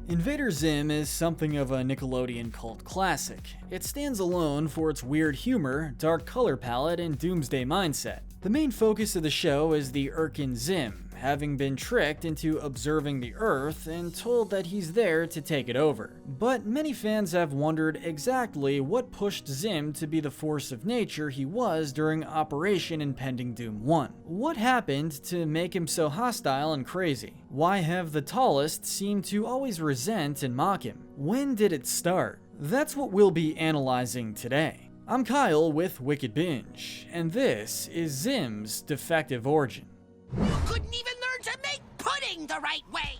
Invader Zim is something of a Nickelodeon cult classic. It stands alone for its weird humor, dark color palette, and doomsday mindset. The main focus of the show is the Irken Zim, having been tricked into observing the Earth and told that he's there to take it over. But many fans have wondered exactly what pushed Zim to be the force of nature he was during Operation Impending Doom 1. What happened to make him so hostile and crazy? Why have the tallest seem to always resent and mock him? When did it start? That's what we'll be analyzing today. I'm Kyle with Wicked Binge, and this is Zim's Defective Origin. Couldn't even learn to make pudding the right way!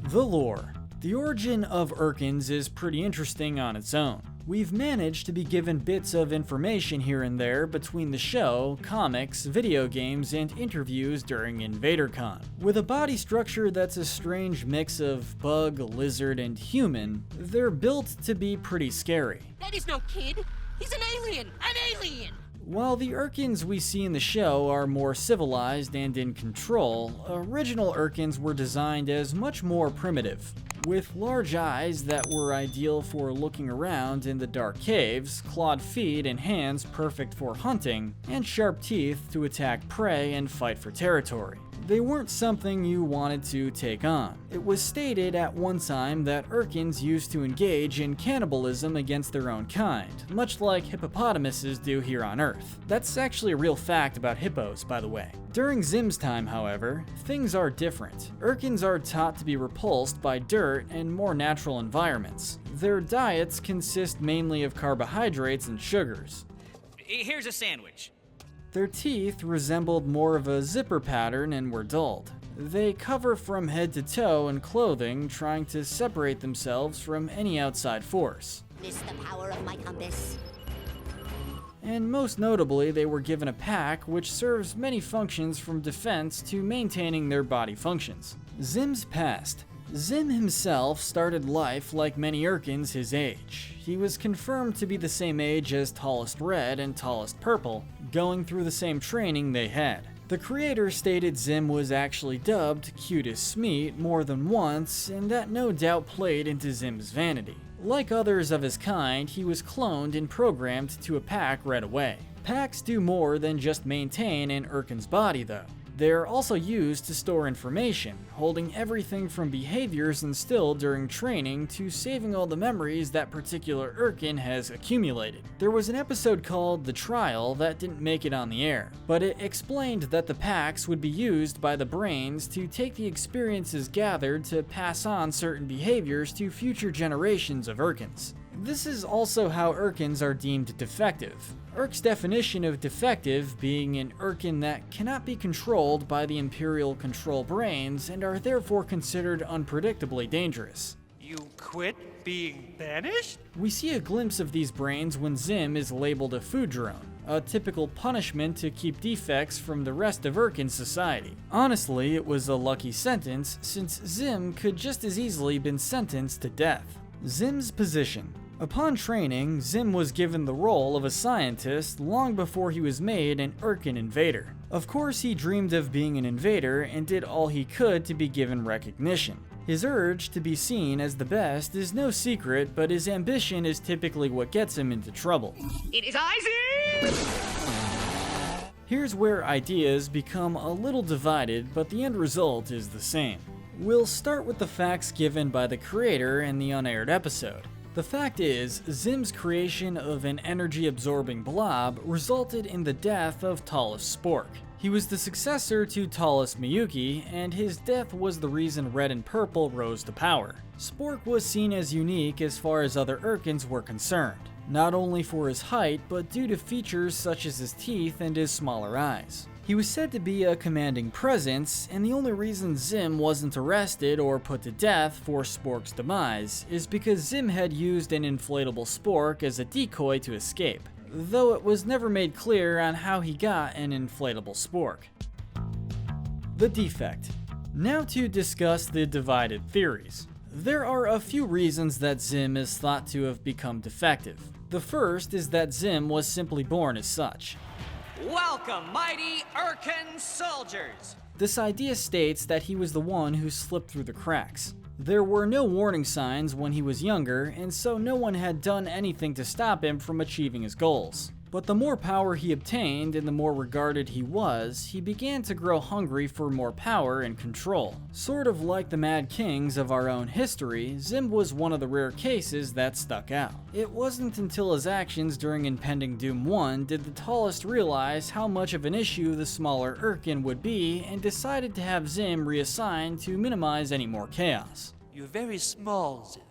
The lore. The origin of Irkens is pretty interesting on its own. We've managed to be given bits of information here and there between the show, comics, video games, and interviews during InvaderCon. With a body structure that's a strange mix of bug, lizard, and human, they're built to be pretty scary. That is no kid! He's an alien! An alien! While the Irkens we see in the show are more civilized and in control, original Irkens were designed as much more primitive. With large eyes that were ideal for looking around in the dark caves, clawed feet and hands perfect for hunting, and sharp teeth to attack prey and fight for territory. They weren't something you wanted to take on. It was stated at one time that Irkens used to engage in cannibalism against their own kind, much like hippopotamuses do here on Earth. That's actually a real fact about hippos, by the way. During Zim's time, however, things are different. Irkens are taught to be repulsed by dirt and more natural environments. Their diets consist mainly of carbohydrates and sugars. Here's a sandwich. Their teeth resembled more of a zipper pattern and were dulled. They cover from head to toe in clothing, trying to separate themselves from any outside force. Miss the power of my compass. And most notably, they were given a pack which serves many functions from defense to maintaining their body functions. Zim's past. Zim himself started life like many Irkens his age. He was confirmed to be the same age as Tallest Red and Tallest Purple, going through the same training they had. The creator stated Zim was actually dubbed Cutest Smeet more than once, and that no doubt played into Zim's vanity. Like others of his kind, he was cloned and programmed to a pack right away. Packs do more than just maintain an Irken's body though. They're also used to store information, holding everything from behaviors instilled during training to saving all the memories that particular Irken has accumulated. There was an episode called The Trial that didn't make it on the air, but it explained that the packs would be used by the brains to take the experiences gathered to pass on certain behaviors to future generations of Irkens. This is also how Irkens are deemed defective. Irk's definition of defective being an Irken that cannot be controlled by the Imperial control brains and are therefore considered unpredictably dangerous. You quit being banished? We see a glimpse of these brains when Zim is labeled a food drone, a typical punishment to keep defects from the rest of Irken society. Honestly, it was a lucky sentence since Zim could just as easily been sentenced to death. Zims Position. Upon training, Zim was given the role of a scientist long before he was made an Irken invader. Of course, he dreamed of being an invader and did all he could to be given recognition. His urge to be seen as the best is no secret, but his ambition is typically what gets him into trouble. It is Isaac! Here's where ideas become a little divided, but the end result is the same. We'll start with the facts given by the creator in the unaired episode. The fact is, Zim's creation of an energy-absorbing blob resulted in the death of Tallest Spork. He was the successor to Tallest Miyuki, and his death was the reason Red and Purple rose to power. Spork was seen as unique as far as other Irkens were concerned, not only for his height, but due to features such as his teeth and his smaller eyes. He was said to be a commanding presence, and the only reason Zim wasn't arrested or put to death for Spork's demise is because Zim had used an inflatable Spork as a decoy to escape, though it was never made clear on how he got an inflatable Spork. The defect. Now to discuss the divided theories. There are a few reasons that Zim is thought to have become defective. The first is that Zim was simply born as such. Welcome, mighty Irken soldiers! This idea states that he was the one who slipped through the cracks. There were no warning signs when he was younger, and so no one had done anything to stop him from achieving his goals. But the more power he obtained and the more regarded he was, he began to grow hungry for more power and control. Sort of like the Mad Kings of our own history, Zim was one of the rare cases that stuck out. It wasn't until his actions during Impending Doom 1 did the tallest realize how much of an issue the smaller Irken would be and decided to have Zim reassigned to minimize any more chaos. You're very small, Zim.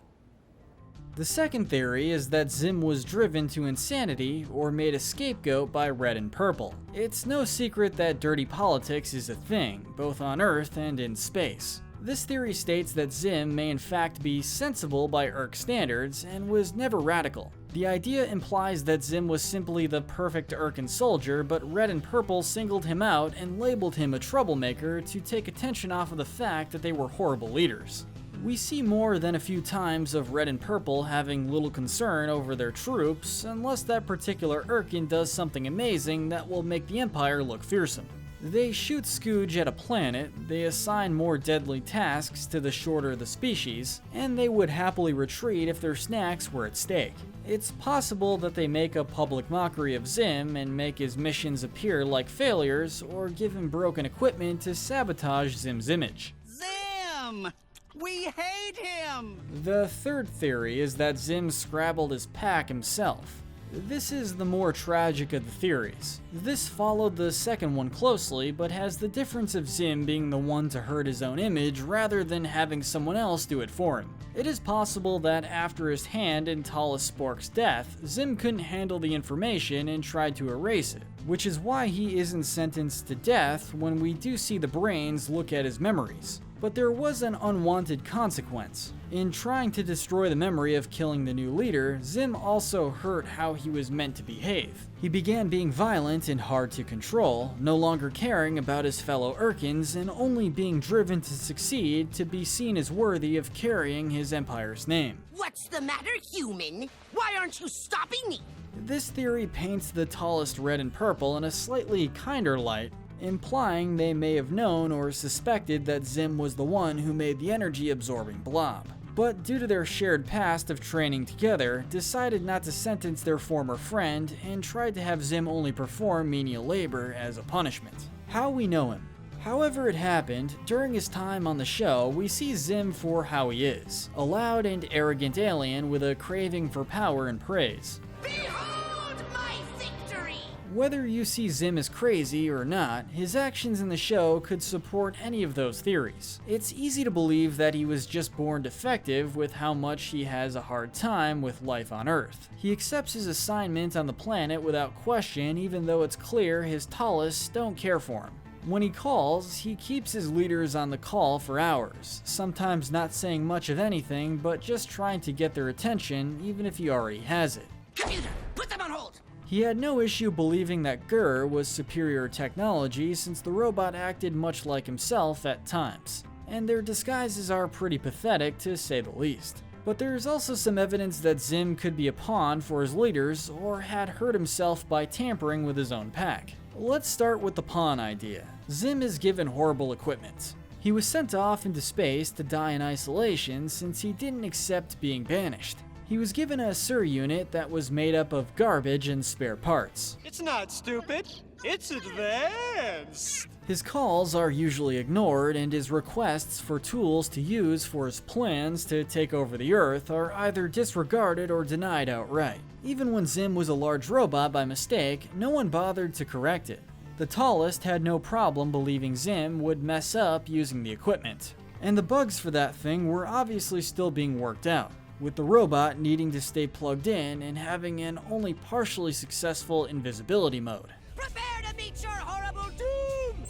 The second theory is that Zim was driven to insanity or made a scapegoat by Red and Purple. It's no secret that dirty politics is a thing, both on Earth and in space. This theory states that Zim may in fact be sensible by Irk standards and was never radical. The idea implies that Zim was simply the perfect Irken soldier, but Red and Purple singled him out and labeled him a troublemaker to take attention off of the fact that they were horrible leaders. We see more than a few times of Red and Purple having little concern over their troops, unless that particular Irken does something amazing that will make the Empire look fearsome. They shoot Scooge at a planet, they assign more deadly tasks to the shorter the species, and they would happily retreat if their snacks were at stake. It's possible that they make a public mockery of Zim and make his missions appear like failures, or give him broken equipment to sabotage Zim's image. Zim! We hate him! The third theory is that Zim scrabbled his pack himself. This is the more tragic of the theories. This followed the second one closely, but has the difference of Zim being the one to hurt his own image rather than having someone else do it for him. It is possible that after his hand in Talus Spork's death, Zim couldn't handle the information and tried to erase it, which is why he isn't sentenced to death when we do see the brains look at his memories. But there was an unwanted consequence. In trying to destroy the memory of killing the new leader, Zim also hurt how he was meant to behave. He began being violent and hard to control, no longer caring about his fellow Irkens and only being driven to succeed to be seen as worthy of carrying his empire's name. What's the matter, human? Why aren't you stopping me? This theory paints the tallest Red and Purple in a slightly kinder light, implying they may have known or suspected that Zim was the one who made the energy-absorbing blob, but due to their shared past of training together, decided not to sentence their former friend and tried to have Zim only perform menial labor as a punishment. How we know him. However it happened, during his time on the show, we see Zim for how he is, a loud and arrogant alien with a craving for power and praise. Behold my victory! Whether you see Zim as crazy or not, his actions in the show could support any of those theories. It's easy to believe that he was just born defective with how much he has a hard time with life on Earth. He accepts his assignment on the planet without question, even though it's clear his tallest don't care for him. When he calls, he keeps his leaders on the call for hours, sometimes not saying much of anything, but just trying to get their attention, even if he already has it. Computer, put them on hold! He had no issue believing that Gur was superior technology since the robot acted much like himself at times, and their disguises are pretty pathetic to say the least. But there's also some evidence that Zim could be a pawn for his leaders or had hurt himself by tampering with his own pack. Let's start with the pawn idea. Zim is given horrible equipment. He was sent off into space to die in isolation since he didn't accept being banished. He was given a Sur unit that was made up of garbage and spare parts. It's not stupid. It's advanced. His calls are usually ignored, and his requests for tools to use for his plans to take over the Earth are either disregarded or denied outright. Even when Zim was a large robot by mistake, no one bothered to correct it. The tallest had no problem believing Zim would mess up using the equipment. And the bugs for that thing were obviously still being worked out, with the robot needing to stay plugged in and having an only partially successful invisibility mode. Prepare to meet your horrible doom!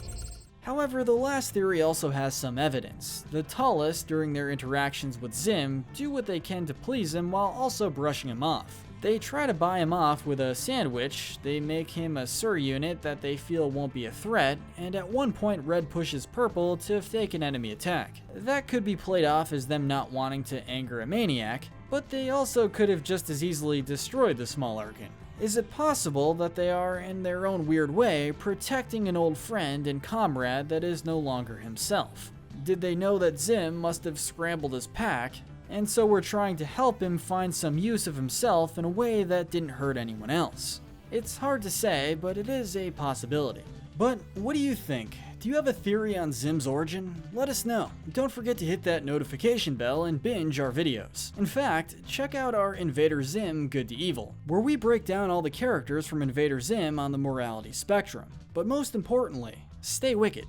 However, the last theory also has some evidence. The tallest, during their interactions with Zim, do what they can to please him while also brushing him off. They try to buy him off with a sandwich, they make him a Sur unit that they feel won't be a threat, and at one point Red pushes Purple to fake an enemy attack. That could be played off as them not wanting to anger a maniac, but they also could have just as easily destroyed the small Irken. Is it possible that they are, in their own weird way, protecting an old friend and comrade that is no longer himself? Did they know that Zim must have scrambled his pack, and so were trying to help him find some use of himself in a way that didn't hurt anyone else? It's hard to say, but it is a possibility. But what do you think? Do you have a theory on Zim's origin? Let us know. Don't forget to hit that notification bell and binge our videos. In fact, check out our Invader Zim Good to Evil, where we break down all the characters from Invader Zim on the morality spectrum. But most importantly, stay wicked.